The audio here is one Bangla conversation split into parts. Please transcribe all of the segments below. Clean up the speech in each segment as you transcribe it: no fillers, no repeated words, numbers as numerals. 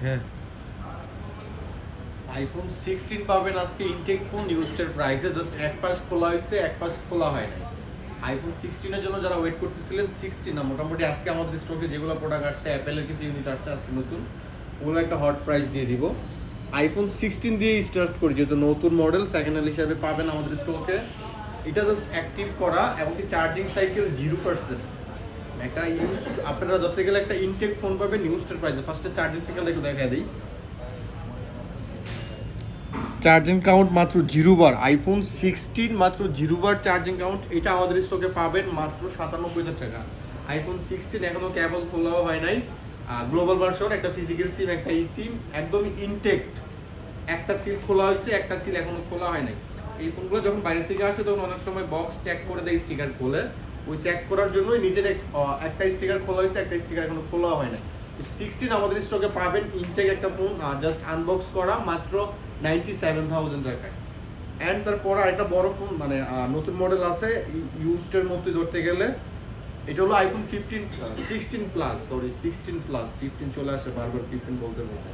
হ্যাঁ, আইফোন 16 পাবেন আজকে ইনটেক ফোন ইউজড প্রাইসে, জাস্ট এক পাশ খোলা হয়েছে, এক পাশ খোলা হয় না। আইফোন 16 এর জন্য যারা ওয়েট করতেছিলেন, 16 না মোটামুটি আজকে আমাদের স্টকে যেগুলো প্রোডাক্ট আসছে, অ্যাপেলের কিছু ইউনিট আসছে আজকে নতুন, ওগুলো একটা হট প্রাইস দিয়ে দিব। আইফোন 16 দিয়ে স্টার্ট করি, যেহেতু নতুন মডেল সেকেন্ড হ্যান্ড হিসাবে পাবেন আমাদের স্টকে। এটা জাস্ট অ্যাক্টিভ করা এবং কি চার্জিং সাইকেল 0%। একটা ইউজ আপনারা ধরতে গেলে একটা ইনটেক ফোন পাবেন ইউজড প্রাইসে। ফার্স্টে চার্জিং সাইকেলটা একটু দেখা দিই। চার্জিং কাউন্ট মাত্র 0 বার, আইফোন 16 মাত্র 0 বার চার্জিং কাউন্ট। এটা আমাদের স্টকে পাবেন মাত্র 97,000 টাকা। আইফোন 16 এখনো কেবল খোলাও হয় নাই, গ্লোবাল ভার্সন, একটা ফিজিক্যাল সিম, একটা ই সিম, একদমই ইনটেক্ট। একটা সিল খোলা হয়েছে, একটা সিল এখনো খোলা হয় নাই। এই ফোনগুলো যখন বাইরে থেকে আসে তখন অনেক সময় বক্স চেক করে দেয় স্টিকার খুলে, ওই চেক করার জন্যই নিজের একটা স্টিকার খোলা হয়েছে, একটা স্টিকার এখনো খোলা হয় নাই। 16 আমাদের স্টকে পাবেন ইনটেক একটা ফোন, জাস্ট আনবক্স করা মাত্র 97,000 টাকায়। অ্যান্ড তারপর আরেকটা বড় ফোন, মানে নতুন মডেল আছে ইউজডের মধ্যে ধরতে গেলে, এটা হলো আইফোন 16 প্লাস, সরি 16 প্লাস, 15 চলে আসে বারবার 15 বলতে বলতে।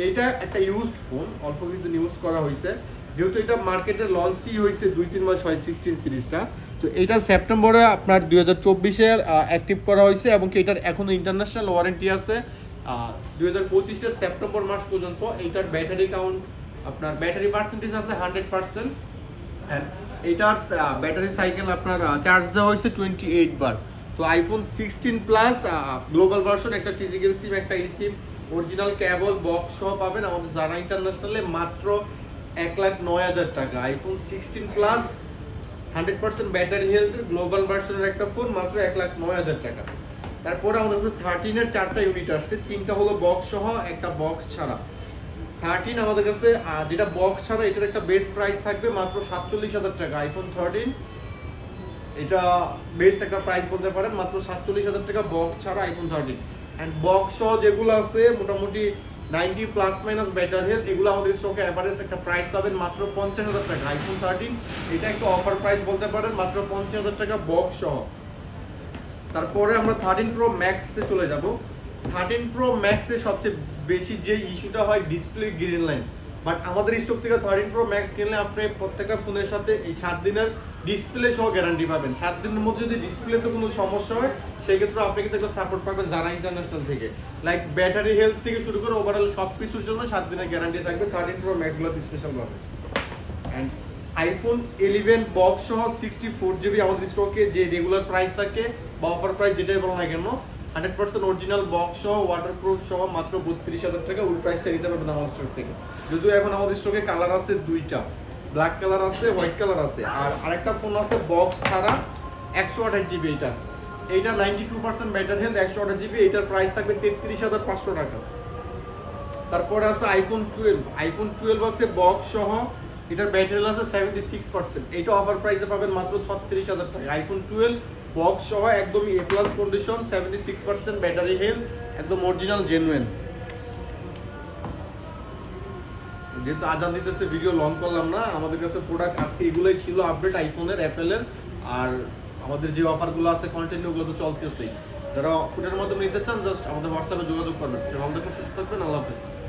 এইটা একটা ইউজড ফোন, অল্প কিছু ইউজ করা হয়েছে, যেহেতু এটা মার্কেটে লঞ্চই হয়েছে 2-3 মাস হয় 16 সিরিজটা। তো এটা সেপ্টেম্বরে আপনার 2024-এ অ্যাক্টিভ করা হয়েছে এবং কি এটার এখনো ইন্টারন্যাশনাল ওয়ারেন্টি আছে 2025-এর সেপ্টেম্বর মাস পর্যন্ত। এইটার ব্যাটারি কাউন্ট, আপনার ব্যাটারি পার্সেন্টেজ আছে 100%। অ্যান্ড এইটার ব্যাটারি সাইকেল আপনার চার্জ দেওয়া হয়েছে 28 বার। তো আইফোন 16 প্লাস গ্লোবাল ভার্সন, একটা ফিজিক্যাল সিম, একটা ই সিম, অরিজিনাল কেবল বক্স সহ পাবেন আমাদের জারা ইন্টারন্যাশনালে মাত্র 1,09,000 টাকা। IPhone 16 plus 100% battery health global ভার্সনের একটা ফোন মাত্র 1,09,000 টাকা। তারপরে আমাদের কাছে 13 এর 4টা ইউনিট আসছে, 3টা হলো বক্স সহ, একটা বক্স ছাড়া। 13 আমাদের কাছে যেটা বক্স ছাড়া, এটার একটা বেস্ট প্রাইস থাকবে মাত্র 47,000 টাকা। আইফোন 13 এটা বেস্ট একটা প্রাইস বলতে পারেন, মাত্র 47,000 টাকা বক্স ছাড়া আইফোন 13। অ্যান্ড বক্স সহ যেগুলো আছে মোটামুটি 90 প্লাস মাইনাস ব্যাটারি হেলথ, এগুলো আমাদের স্টকে এভারেজ একটা প্রাইস পাবেন মাত্র 50,000 টাকা। আইফোন 13 এটা একটা অফার প্রাইস বলতে পারেন, মাত্র 50,000 টাকা বক্স সহ। তারপরে আমরা 13 প্রো ম্যাক্সে চলে যাব। 13 প্রো ম্যাক্সে সবচেয়ে বেশি যে ইস্যুটা হয় ডিসপ্লে গ্রিন লাইন, বাট আমাদের স্টক থেকে 13 প্রো ম্যাক্স কিনলে আপনি প্রত্যেকটা ফোনের সাথে এই 7 দিনের ডিসপ্লে সহ গ্যারান্টি পাবেন। 7 দিনের মধ্যে যদি ডিসপ্লেতে কোনো সমস্যা হয় সেক্ষেত্রে আপনি কিন্তু একটা সাপোর্ট পাবেন যারা ইন্টারন্যাশনাল থেকে, লাইক ব্যাটারি হেলথ থেকে শুরু করে ওভারঅল সব কিছুর জন্য 7 দিনের গ্যারান্টি থাকবে 13 প্রো ম্যাক্সগুলোতে স্পেশাল পাবেন। অ্যান্ড আইফোন 11 বক্স সহ 64 জিবি আমাদের স্টকে যে রেগুলার প্রাইস থাকে বা অফার প্রাইস যেটাই বলো না কেন, 100% অরিজিনাল বক্স সহ ওয়াটারপ্রুফ সহ মাত্র 32,000 টাকা। ওই প্রাইসটা নিতে পারবেন আমাদের স্টক থেকে। যদিও এখন আমাদের স্টকে কালার আছে 2টা, ব্ল্যাক কালার আছে, হোয়াইট কালার আছে। আর আরেকটা ফোন আছে বক্স ছাড়া 128 জিবি, এইটা 92% ব্যাটারি হেলথ, 128 জিবি, এইটার প্রাইস থাকবে 33,500 টাকা। তারপরে আছে আইফোন 12, আইফোন 12 আছে বক্স সহ, এটার ব্যাটারি আছে 76%, এইটা অফার প্রাইসে পাবেন মাত্র 36,000 টাকা। আইফোন 12 বক্স সহ একদমই এ প্লাস কন্ডিশন, 76% ব্যাটারি হেলথ, একদম অরিজিনাল জেনুইন। যেহেতু আজান দিতেছে ভিডিও লং করলাম না, আমাদের কাছে প্রোডাক্ট আজকে এগুলোই ছিল আপডেট আইফোনের, অ্যাপেলের। আর আমাদের যে অফারগুলো আছে কন্টিনিউ, ওগুলো তো চলতেছেই। যারা ওটার মাধ্যমে নিতে চান জাস্ট আমাদের হোয়াটসঅ্যাপে যোগাযোগ করবেন। আমাদের সুস্থ থাকবেন, আল্লাহ হাফেজ।